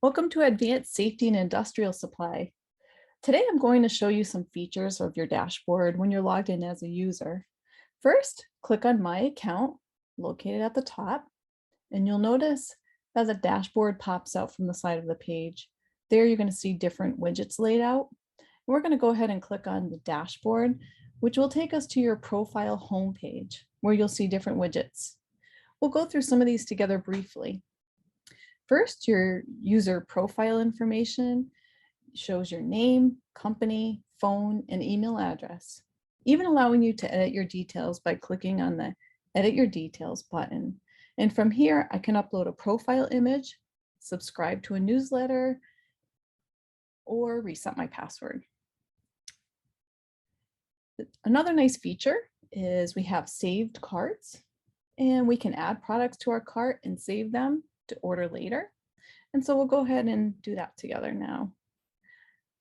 Welcome to Advanced Safety and Industrial Supply. Today I'm going to show you some features of your dashboard when you're logged in as a user. First, click on My Account, located at the top, and you'll notice that the dashboard pops out from the side of the page. There you're going to see different widgets laid out. We're going to go ahead and click on the dashboard, which will take us to your profile homepage, where you'll see different widgets. We'll go through some of these together briefly. First, your user profile information shows your name, company, phone, and email address, even allowing you to edit your details by clicking on the Edit Your Details button. And from here, I can upload a profile image, subscribe to a newsletter, or reset my password. Another nice feature is we have saved carts, and we can add products to our cart and save them to order later. And so we'll go ahead and do that together now.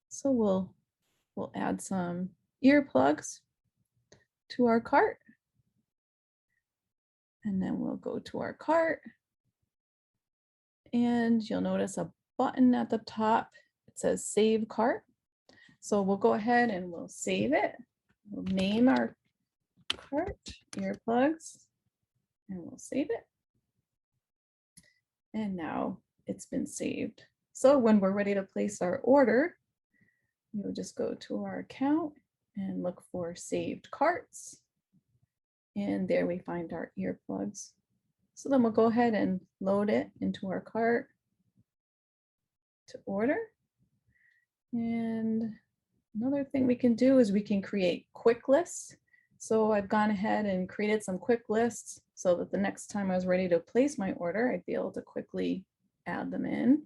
So we'll add some earplugs to our cart. And then we'll go to our cart. And you'll notice a button at the top. It says Save Cart. So we'll go ahead and we'll save it. We'll name our cart earplugs and we'll save it. And now it's been saved. So when we're ready to place our order, we'll just go to our account and look for saved carts. And there we find our earplugs. So then we'll go ahead and load it into our cart to order. And another thing we can do is we can create quick lists. So I've gone ahead and created some quick lists so that the next time I was ready to place my order, I'd be able to quickly add them in.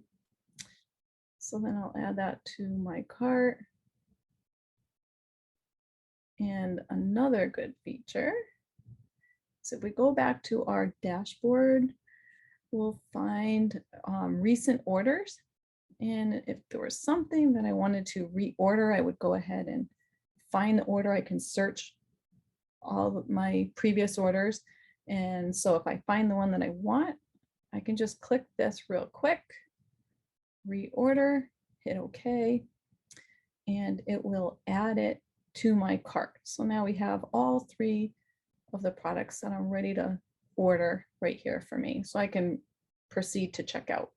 So then I'll add that to my cart. And another good feature, so if we go back to our dashboard, we'll find recent orders. And if there was something that I wanted to reorder, I would go ahead and find the order. I can search all of my previous orders. And so if I find the one that I want, I can just click this real quick, reorder, hit OK, and it will add it to my cart. So now we have all three of the products that I'm ready to order right here for me. So I can proceed to checkout.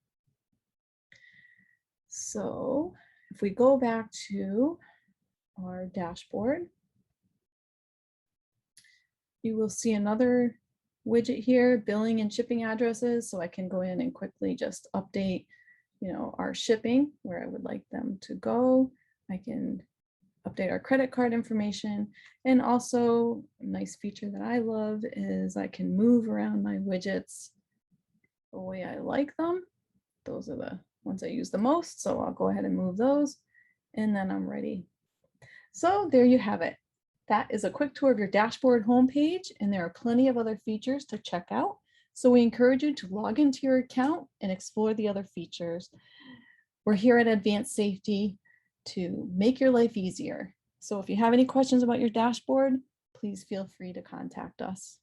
So if we go back to our dashboard, you will see another widget here, billing and shipping addresses. So I can go in and quickly just update, our shipping, where I would like them to go. I can update our credit card information. And also a nice feature that I love is I can move around my widgets the way I like them. Those are the ones I use the most. So I'll go ahead and move those and then I'm ready. So there you have it. That is a quick tour of your dashboard homepage, and there are plenty of other features to check out. So we encourage you to log into your account and explore the other features. We're here at Advanced Safety to make your life easier. So if you have any questions about your dashboard, please feel free to contact us.